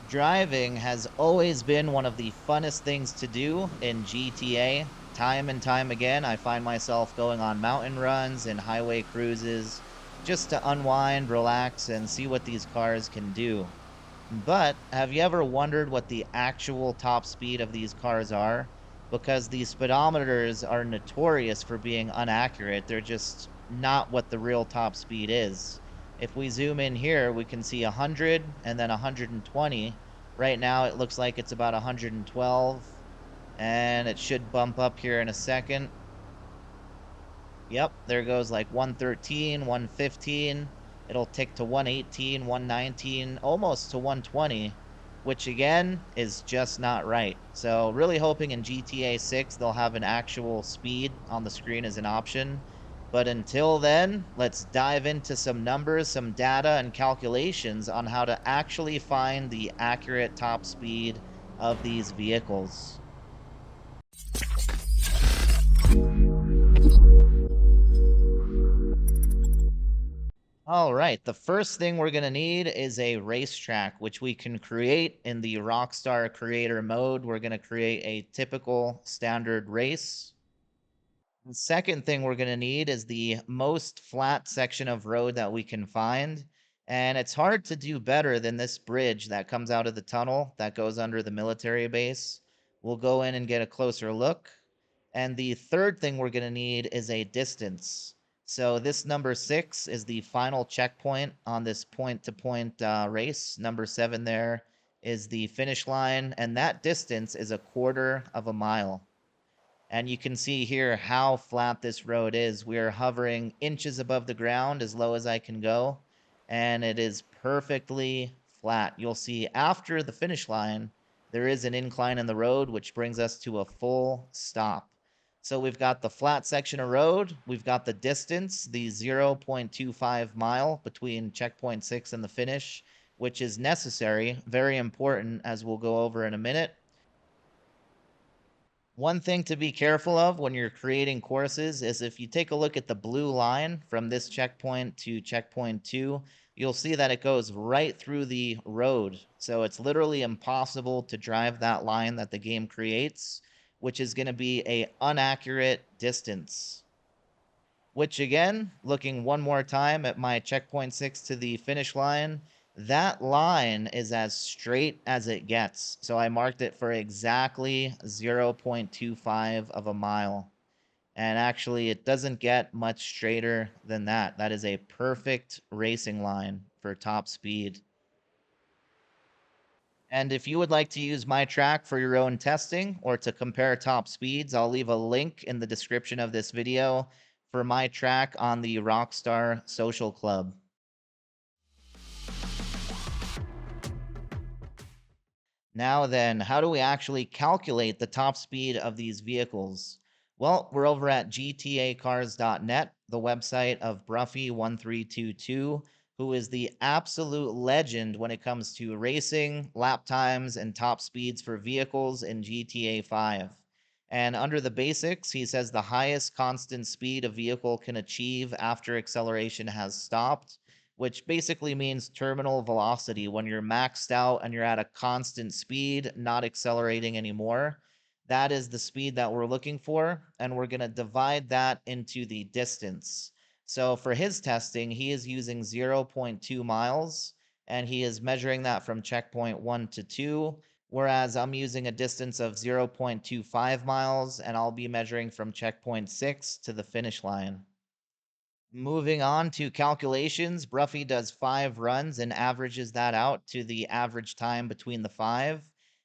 Driving has always been one of the funnest things to do in GTA. Time and time again, I find myself going on mountain runs and highway cruises just to unwind, relax, and see what these cars can do. But have you ever wondered what the actual top speed of these cars are? Because these speedometers are notorious for being inaccurate. They're just not what the real top speed is. If we zoom in here, we can see 100 and then 120. Right now, it looks like it's about 112, and it should bump up here in a second. Yep, there goes like 113, 115. It'll tick to 118, 119, almost to 120, which again is just not right. So really hoping in GTA 6 they'll have an actual speed on the screen as an option. But until then, let's dive into some numbers, some data, and calculations on how to actually find the accurate top speed of these vehicles. All right, the first thing we're going to need is a racetrack, which we can create in the Rockstar Creator mode. We're going to create a typical standard race. The second thing we're going to need is the most flat section of road that we can find. And it's hard to do better than this bridge that comes out of the tunnel that goes under the military base. We'll go in and get a closer look. And the third thing we're going to need is a distance. So this number 6 is the final checkpoint on this point-to-point race. Number 7 there is the finish line, and that distance is 1/4 of a mile. And you can see here how flat this road is. We are hovering inches above the ground as low as I can go, and it is perfectly flat. You'll see after the finish line, there is an incline in the road, which brings us to a full stop. So we've got the flat section of road, we've got the distance, the 0.25 mile between checkpoint 6 and the finish, which is necessary, very important, as we'll go over in a minute. One thing to be careful of when you're creating courses is if you take a look at the blue line from this checkpoint to checkpoint 2, you'll see that it goes right through the road. So it's literally impossible to drive that line that the game creates, which is going to be a inaccurate distance. Which again, looking one more time at my checkpoint 6 to the finish line, that line is as straight as it gets. So I marked it for exactly 0.25 of a mile. And actually, it doesn't get much straighter than that. That is a perfect racing line for top speed. And if you would like to use my track for your own testing or to compare top speeds, I'll leave a link in the description of this video for my track on the Rockstar Social Club. Now then, how do we actually calculate the top speed of these vehicles? Well, we're over at gtacars.net, the website of Bruffy1322, who is the absolute legend when it comes to racing, lap times, and top speeds for vehicles in GTA 5. And under the basics, he says the highest constant speed a vehicle can achieve after acceleration has stopped, which basically means terminal velocity when you're maxed out and you're at a constant speed, not accelerating anymore. That is the speed that we're looking for, and we're going to divide that into the distance. So for his testing, he is using 0.2 miles, and he is measuring that from checkpoint 1 to 2, whereas I'm using a distance of 0.25 miles, and I'll be measuring from checkpoint 6 to the finish line. Moving on to calculations, Bruffy does 5 runs and averages that out to the average time between the 5.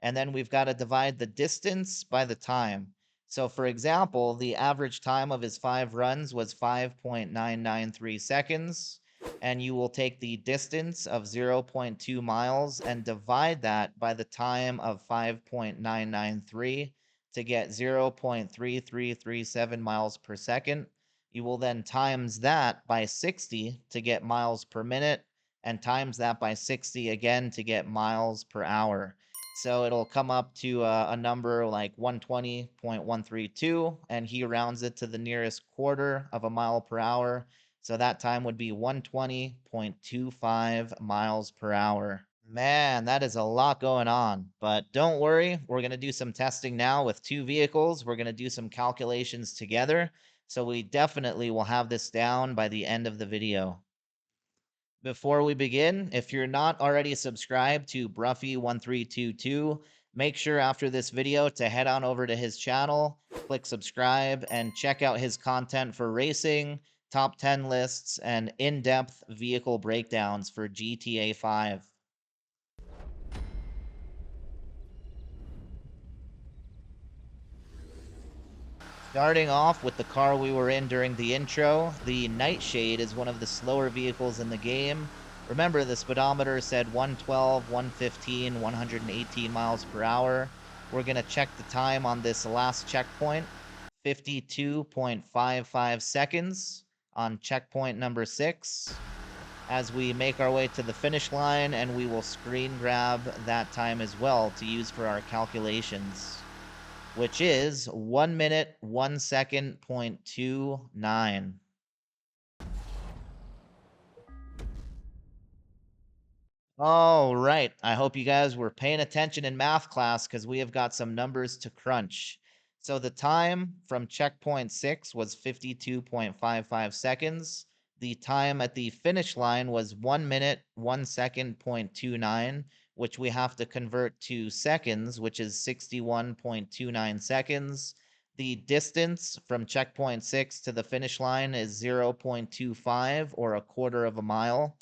And then we've got to divide the distance by the time. So for example, the average time of his 5 runs was 5.993 seconds. And you will take the distance of 0.2 miles and divide that by the time of 5.993 to get 0.3337 miles per second. You will then times that by 60 to get miles per minute, and times that by 60 again to get miles per hour. So it'll come up to a number like 120.132, and he rounds it to the nearest 1/4 of a mile per hour. So that time would be 120.25 miles per hour. Man, that is a lot going on. But don't worry, we're going to do some testing now with two vehicles. We're going to do some calculations together. So we definitely will have this down by the end of the video. Before we begin, if you're not already subscribed to Bruffy1322, make sure after this video to head on over to his channel, click subscribe, and check out his content for racing, top 10 lists, and in-depth vehicle breakdowns for GTA 5. Starting off with the car we were in during the intro, the Nightshade is one of the slower vehicles in the game. Remember, the speedometer said 112, 115, 118 miles per hour. We're going to check the time on this last checkpoint, 52.55 seconds on checkpoint number 6. As we make our way to the finish line, and we will screen grab that time as well to use for our calculations, which is 1 minute, 1 second, 0.29. All right. I hope you guys were paying attention in math class because we have got some numbers to crunch. So the time from checkpoint 6 was 52.55 seconds. The time at the finish line was 1 minute, 1 second, 0.29, which we have to convert to seconds, which is 61.29 seconds. The distance from checkpoint 6 to the finish line is 0.25 or a quarter of a mile.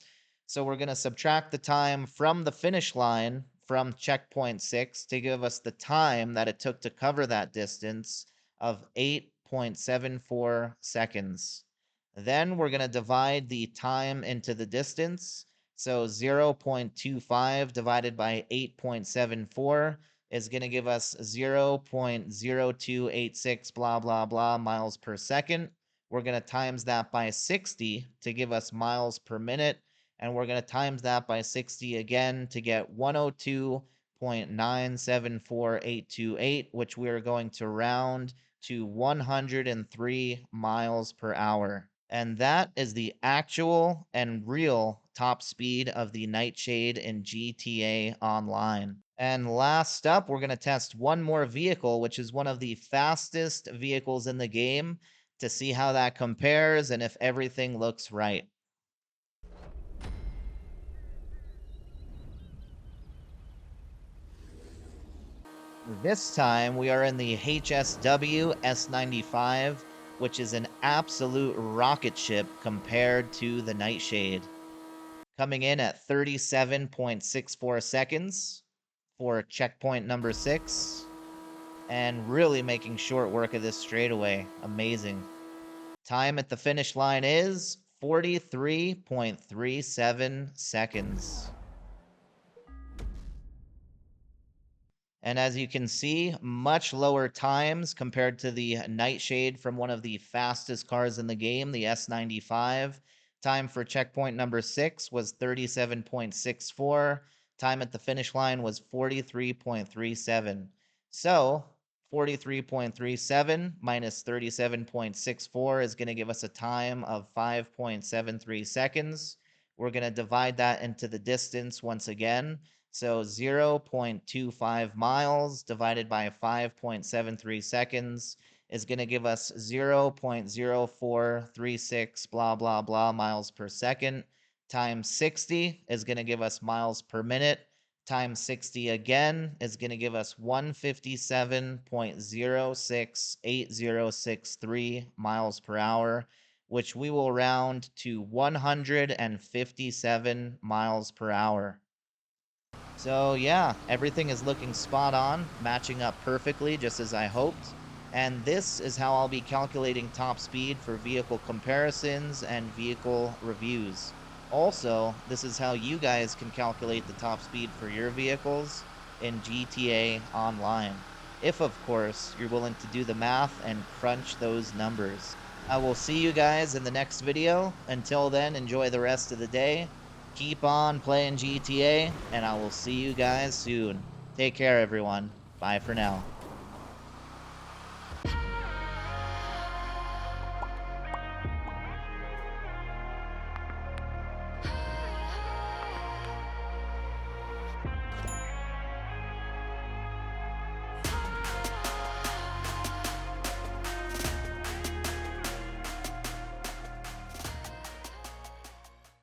So we're going to subtract the time from the finish line from checkpoint 6 to give us the time that it took to cover that distance of 8.74 seconds. Then we're going to divide the time into the distance. So 0.25 divided by 8.74 is going to give us 0.0286 blah, blah, blah miles per second. We're going to times that by 60 to give us miles per minute. And we're going to times that by 60 again to get 102.974828, which we're going to round to 103 miles per hour. And that is the actual and real top speed of the Nightshade in GTA Online. And last up, we're going to test one more vehicle, which is one of the fastest vehicles in the game, to see how that compares and if everything looks right. This time we are in the HSW S95, which is an absolute rocket ship compared to the Nightshade. Coming in at 37.64 seconds for checkpoint number 6, and really making short work of this straightaway. Amazing. Time at the finish line is 43.37 seconds. And as you can see, much lower times compared to the Nightshade from one of the fastest cars in the game, the S95. Time for checkpoint number 6 was 37.64. Time at the finish line was 43.37. So 43.37 minus 37.64 is going to give us a time of 5.73 seconds. We're going to divide that into the distance once again. So 0.25 miles divided by 5.73 seconds is going to give us 0.0436 blah, blah, blah miles per second. Times 60 is going to give us miles per minute. Times 60 again is going to give us 157.068063 miles per hour, which we will round to 157 miles per hour. So yeah, everything is looking spot on, matching up perfectly just as I hoped. And this is how I'll be calculating top speed for vehicle comparisons and vehicle reviews. Also, this is how you guys can calculate the top speed for your vehicles in GTA Online. If, of course, you're willing to do the math and crunch those numbers. I will see you guys in the next video. Until then, enjoy the rest of the day. Keep on playing GTA, and I will see you guys soon. Take care, everyone. Bye for now.